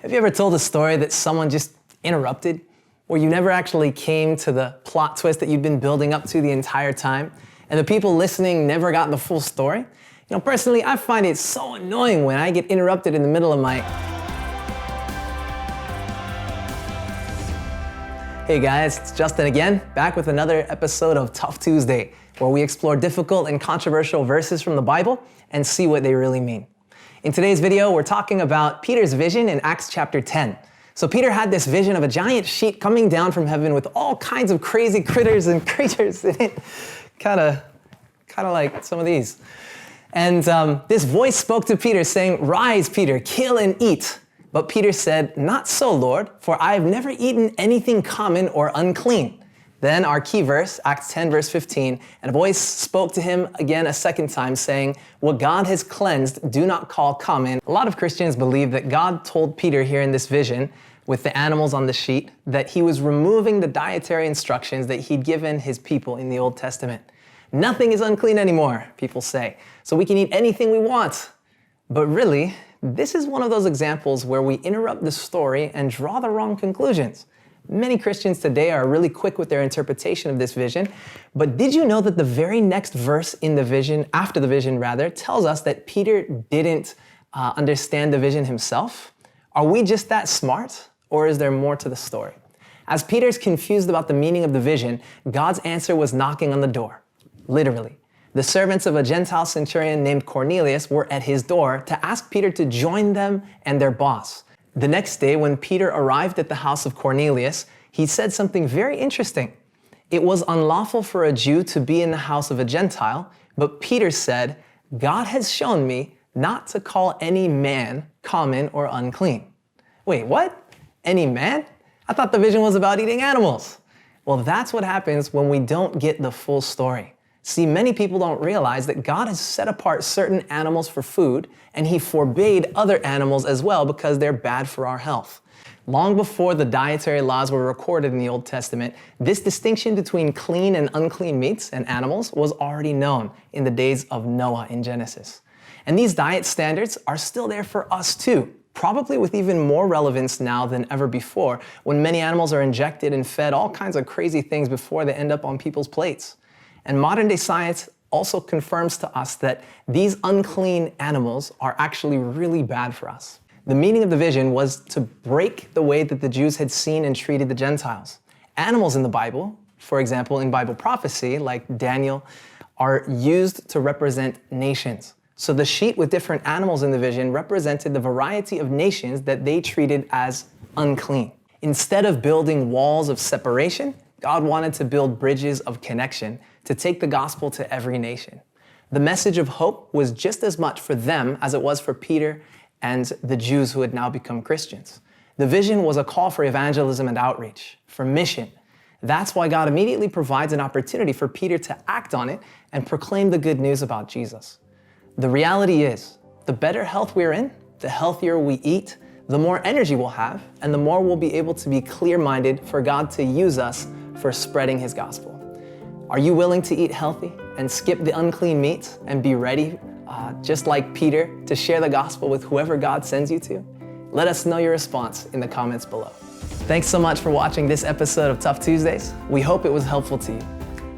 Have you ever told a story that someone just interrupted, where you never actually came to the plot twist that you've been building up to the entire time, and the people listening never got the full story? You know, personally, I find it so annoying when I get interrupted in the middle of my... Hey guys, it's Justin again, back with another episode of Tough Tuesday, where we explore difficult and controversial verses from the Bible and see what they really mean. In today's video, we're talking about Peter's vision in Acts chapter 10. So Peter had this vision of a giant sheet coming down from heaven with all kinds of crazy critters and creatures in it, kind of like some of these. And this voice spoke to Peter saying, "Rise, Peter, kill and eat." But Peter said, "Not so, Lord, for I have never eaten anything common or unclean." Then our key verse, Acts 10, verse 15, and a voice spoke to him again a second time saying, "What God has cleansed, do not call common." A lot of Christians believe that God told Peter here in this vision with the animals on the sheet that he was removing the dietary instructions that he'd given his people in the Old Testament. Nothing is unclean anymore, people say, so we can eat anything we want. But really, this is one of those examples where we interrupt the story and draw the wrong conclusions. Many Christians today are really quick with their interpretation of this vision, but did you know that the very next verse in the vision, after the vision rather, tells us that Peter didn't understand the vision himself? Are we just that smart, or is there more to the story? As Peter's confused about the meaning of the vision, God's answer was knocking on the door, literally. The servants of a Gentile centurion named Cornelius were at his door to ask Peter to join them and their boss. The next day, when Peter arrived at the house of Cornelius, he said something very interesting. It was unlawful for a Jew to be in the house of a Gentile, but Peter said, "God has shown me not to call any man common or unclean." Wait, what? Any man? I thought the vision was about eating animals. Well, that's what happens when we don't get the full story. See, many people don't realize that God has set apart certain animals for food, and he forbade other animals as well because they're bad for our health. Long before the dietary laws were recorded in the Old Testament, this distinction between clean and unclean meats and animals was already known in the days of Noah in Genesis. And these diet standards are still there for us too, probably with even more relevance now than ever before, when many animals are injected and fed all kinds of crazy things before they end up on people's plates. And modern day science also confirms to us that these unclean animals are actually really bad for us. The meaning of the vision was to break the way that the Jews had seen and treated the Gentiles. Animals in the Bible, for example, in Bible prophecy, like Daniel, are used to represent nations. So the sheet with different animals in the vision represented the variety of nations that they treated as unclean. Instead of building walls of separation, God wanted to build bridges of connection to take the gospel to every nation. The message of hope was just as much for them as it was for Peter and the Jews who had now become Christians. The vision was a call for evangelism and outreach, for mission. That's why God immediately provides an opportunity for Peter to act on it and proclaim the good news about Jesus. The reality is, the better health we're in, the healthier we eat, the more energy we'll have, and the more we'll be able to be clear-minded for God to use us for spreading his gospel. Are you willing to eat healthy and skip the unclean meats and be ready, just like Peter, to share the gospel with whoever God sends you to? Let us know your response in the comments below. Thanks so much for watching this episode of Tough Tuesdays. We hope it was helpful to you.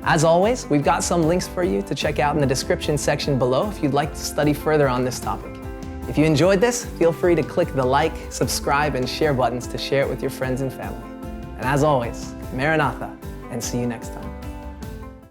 As always, we've got some links for you to check out in the description section below if you'd like to study further on this topic. If you enjoyed this, feel free to click the like, subscribe, and share buttons to share it with your friends and family. And as always, Maranatha, and see you next time.